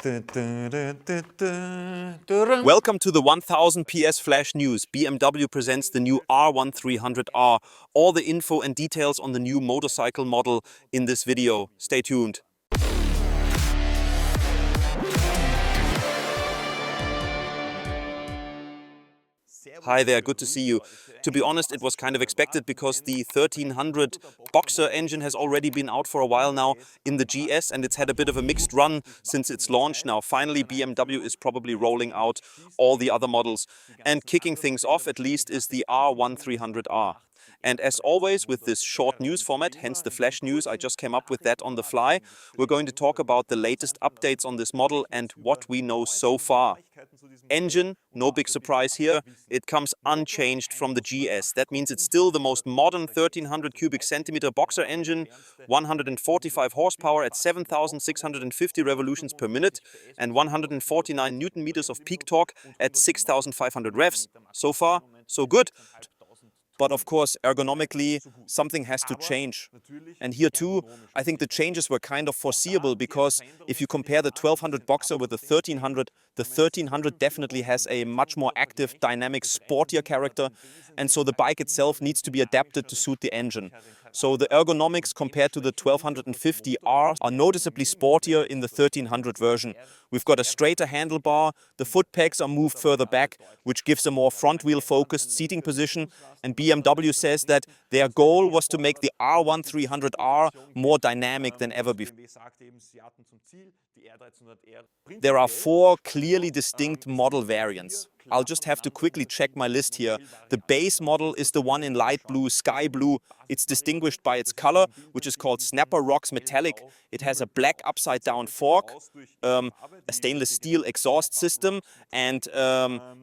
Welcome to the 1000 PS Flash News. BMW presents the new R1300 R. All the info and details on the new motorcycle model in this video. Stay tuned. Hi there, good to see you. To be honest, it was kind of expected because the 1300 Boxer engine has already been out for a while now in the GS, and it's had a bit of a mixed run since its launch. Now finally BMW is probably rolling out all the other models, and kicking things off at least is the R1300 R. And as always with this short news format, hence the flash news, I just came up with that on the fly. We're going to talk about the latest updates on this model and what we know so far. Engine, no big surprise here, it comes unchanged from the GS. That means it's still the most modern 1300 cubic centimeter Boxer engine, 145 horsepower at 7,650 revolutions per minute and 149 Newton meters of peak torque at 6,500 revs. So far, so good. But of course, ergonomically, something has to change. And here too, I think the changes were kind of foreseeable because if you compare the 1200 Boxer with the 1300 definitely has a much more active, dynamic, sportier character. And so the bike itself needs to be adapted to suit the engine. So the ergonomics compared to the 1250 R are noticeably sportier in the 1300 version. We've got a straighter handlebar, the foot pegs are moved further back, which gives a more front-wheel focused seating position. And BMW says that their goal was to make the R1300 R more dynamic than ever before. There are four clearly distinct model variants. I'll just have to quickly check my list here. The base model is the one in light blue, sky blue. It's distinguished by its color, which is called Snapper Rocks Metallic. It has a black upside-down fork, a stainless steel exhaust system, and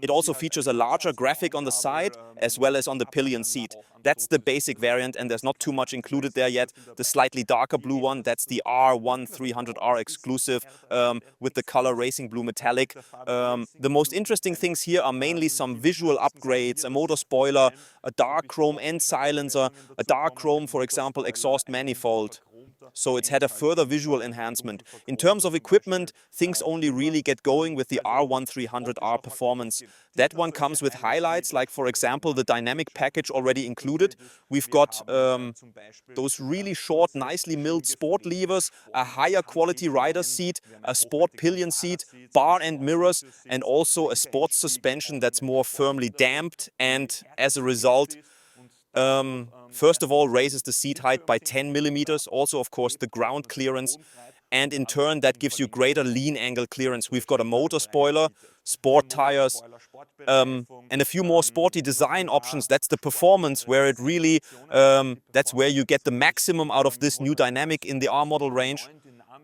it also features a larger graphic on the side as well as on the pillion seat. That's the basic variant, and there's not too much included there yet. The slightly darker blue one, that's the R1300 R exclusive with the color Racing Blue Metallic. The most interesting things here are mainly some visual upgrades, a motor spoiler, a dark chrome end silencer, a dark chrome, for example, exhaust manifold. So it's had a further visual enhancement. In terms of equipment, things only really get going with the R1300 R Performance. That one comes with highlights, like for example the dynamic package already included. We've got those really short, nicely milled sport levers, a higher quality rider's seat, a sport pillion seat, bar and mirrors, and also a sports suspension that's more firmly damped and as a result first of all raises the seat height by 10 millimeters, also of course the ground clearance, and in turn that gives you greater lean angle clearance. We've got a motor spoiler, sport tires, and a few more sporty design options. That's the Performance, where it really, that's where you get the maximum out of this new dynamic in the R model range.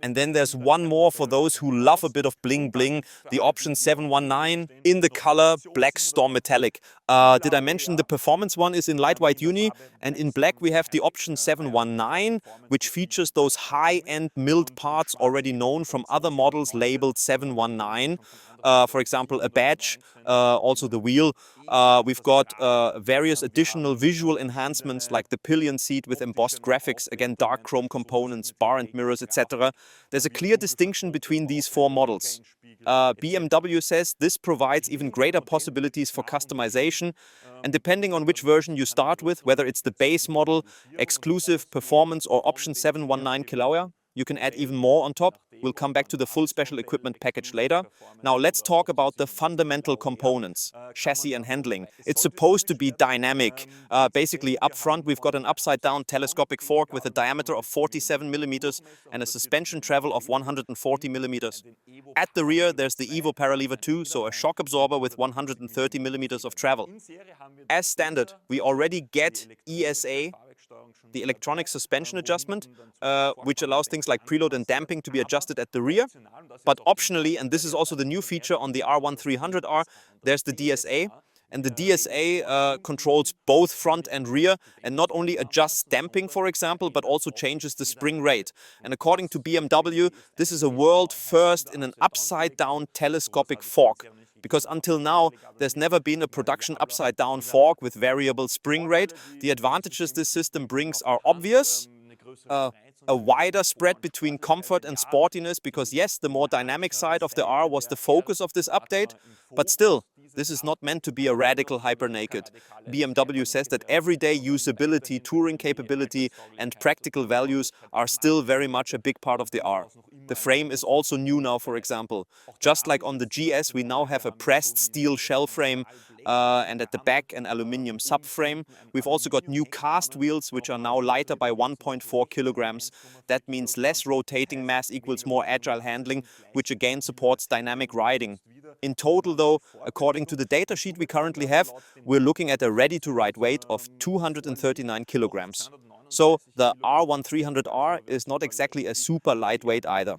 And then there's one more for those who love a bit of bling bling, the option 719 in the color Black Storm Metallic. Did I mention the Performance one is in light white uni, and in black we have the option 719, which features those high-end milled parts already known from other models labeled 719. For example, a badge, also the wheel. We've got various additional visual enhancements like the pillion seat with embossed graphics, again dark chrome components, bar and mirrors, etc. There's a clear distinction between these four models. BMW says this provides even greater possibilities for customization, and depending on which version you start with, whether it's the base model, exclusive, Performance or option 719 kWh, you can add even more on top. We'll come back to the full special equipment package later. Now let's talk about the fundamental components, chassis and handling. It's supposed to be dynamic. Basically up front we've got an upside down telescopic fork with a diameter of 47 millimeters and a suspension travel of 140 millimeters. At the rear there's the Evo Paralever 2, so a shock absorber with 130 millimeters of travel. As standard, we already get EISA, the electronic suspension adjustment, which allows things like preload and damping to be adjusted at the rear. But optionally, and this is also the new feature on the R1300 R, there's the DSA. And the DSA controls both front and rear and not only adjusts damping, for example, but also changes the spring rate. And according to BMW, this is a world first in an upside-down telescopic fork. Because until now, there's never been a production upside-down fork with variable spring rate. The advantages this system brings are obvious. a wider spread between comfort and sportiness, because yes, the more dynamic side of the R was the focus of this update, but still, this is not meant to be a radical hyper-naked. BMW says that everyday usability, touring capability and practical values are still very much a big part of the R. The frame is also new now, for example. Just like on the GS, we now have a pressed steel shell frame and at the back an aluminium subframe. We've also got new cast wheels, which are now lighter by 1.4 kilograms. That means less rotating mass equals more agile handling, which again supports dynamic riding. In total though, according to the datasheet we currently have, we're looking at a ready-to-ride weight of 239 kilograms. So the R1300 R is not exactly a super lightweight either.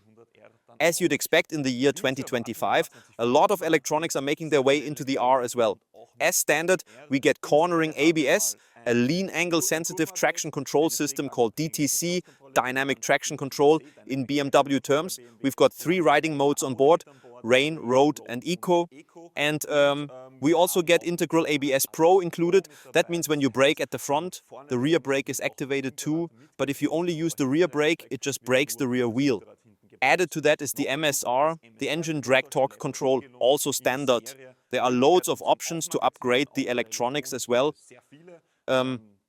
As you'd expect in the year 2025, a lot of electronics are making their way into the R as well. As standard, we get cornering ABS, a lean angle sensitive traction control system called DTC, dynamic traction control in BMW terms. We've got 3 riding modes on board: rain, road and eco. And we also get integral ABS Pro included. That means when you brake at the front, the rear brake is activated too. But if you only use the rear brake, it just brakes the rear wheel. Added to that is the MSR, the engine drag torque control, also standard. There are loads of options to upgrade the electronics as well.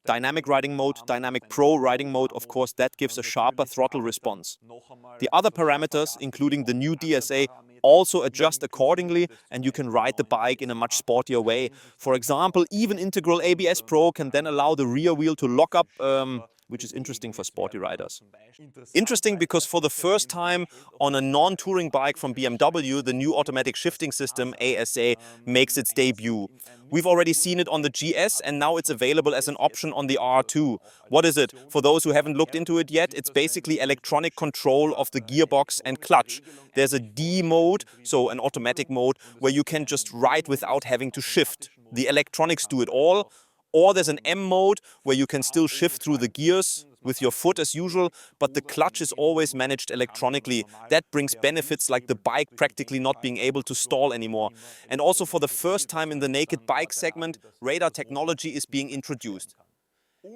Dynamic riding mode, dynamic pro riding mode, of course, that gives a sharper throttle response. The other parameters, including the new DSA, also adjust accordingly, and you can ride the bike in a much sportier way. For example, even integral ABS Pro can then allow the rear wheel to lock up, which is interesting for sporty riders. Interesting because for the first time on a non-touring bike from BMW, the new automatic shifting system, EISA, makes its debut. We've already seen it on the GS and now it's available as an option on the R2. What is it? For those who haven't looked into it yet, it's basically electronic control of the gearbox and clutch. There's a D mode, so an automatic mode, where you can just ride without having to shift. The electronics do it all. Or there's an M mode where you can still shift through the gears with your foot as usual, but the clutch is always managed electronically. That brings benefits like the bike practically not being able to stall anymore. And also for the first time in the naked bike segment, radar technology is being introduced.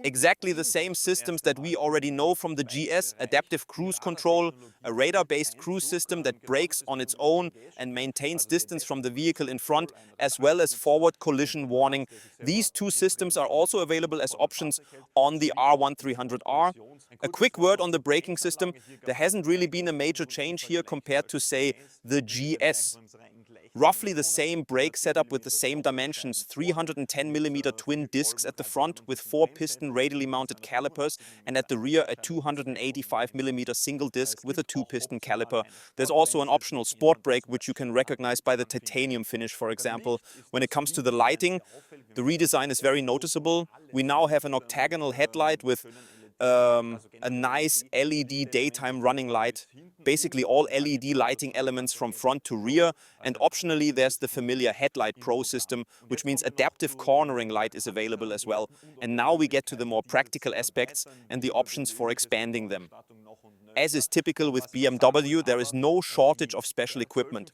Exactly the same systems that we already know from the GS, adaptive cruise control, a radar-based cruise system that brakes on its own and maintains distance from the vehicle in front, as well as forward collision warning. These 2 systems are also available as options on the R1300 R. A quick word on the braking system. There hasn't really been a major change here compared to, say, the GS. Roughly the same brake setup with the same dimensions, 310mm twin discs at the front with 4-piston radially mounted calipers, and at the rear a 285mm single disc with a 2-piston caliper. There's also an optional sport brake which you can recognize by the titanium finish, for example. When it comes to the lighting, the redesign is very noticeable. We now have an octagonal headlight with a nice LED daytime running light, basically all LED lighting elements from front to rear, and optionally there's the familiar Headlight Pro system, which means adaptive cornering light is available as well. And now we get to the more practical aspects and the options for expanding them. As is typical with BMW, there is no shortage of special equipment.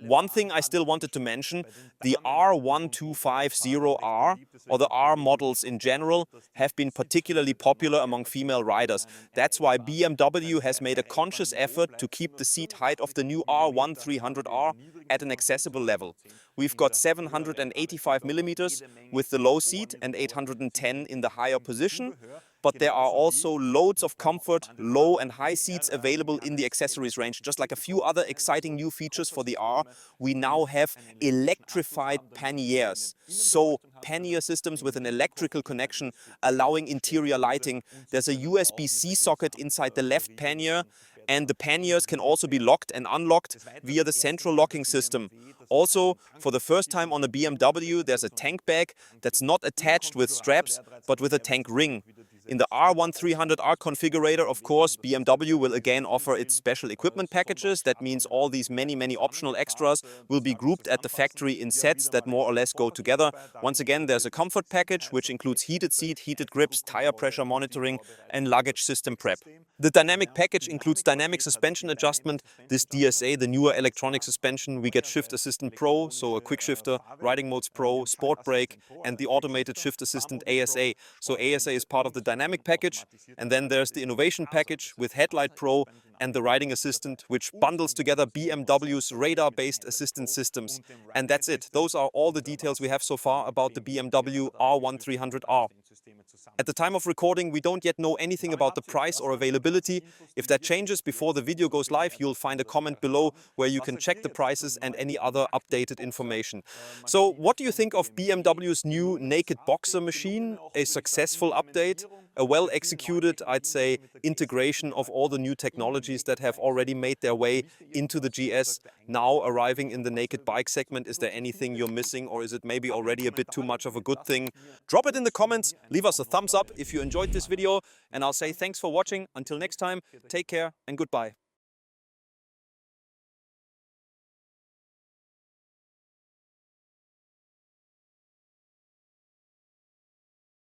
One thing I still wanted to mention, the R1250 R, or the R models in general, have been particularly popular among female riders. That's why BMW has made a conscious effort to keep the seat height of the new R1300 R at an accessible level. We've got 785mm with the low seat and 810 in the higher position. But there are also loads of comfort, low and high seats available in the accessories range. Just like a few other exciting new features for the R, we now have electrified panniers. So pannier systems with an electrical connection allowing interior lighting. There's a USB-C socket inside the left pannier, and the panniers can also be locked and unlocked via the central locking system. Also, for the first time on a BMW, there's a tank bag that's not attached with straps, but with a tank ring. In the R1300 R configurator, of course, BMW will again offer its special equipment packages. That means all these many optional extras will be grouped at the factory in sets that more or less go together. Once again, there's a comfort package, which includes heated seat, heated grips, tire pressure monitoring, and luggage system prep. The dynamic package includes dynamic suspension adjustment, this DSA, the newer electronic suspension. We get Shift Assistant Pro, so a quick shifter, Riding Modes Pro, Sport Brake, and the automated Shift Assistant ASA. So ASA is part of the dynamic package, and then there's the innovation package with Headlight Pro and the riding assistant, which bundles together BMW's radar-based assistance systems. And that's it. Those are all the details we have so far about the BMW R1300 R. At the time of recording, we don't yet know anything about the price or availability. If that changes before the video goes live, you'll find a comment below where you can check the prices and any other updated information. So what do you think of BMW's new naked boxer machine? A successful update? A well-executed, I'd say, integration of all the new technologies that have already made their way into the GS, now arriving in the naked bike segment? Is there anything you're missing, or is it maybe already a bit too much of a good thing? Drop it in the comments, leave us a thumbs up if you enjoyed this video, and I'll say thanks for watching. Until next time, take care and goodbye.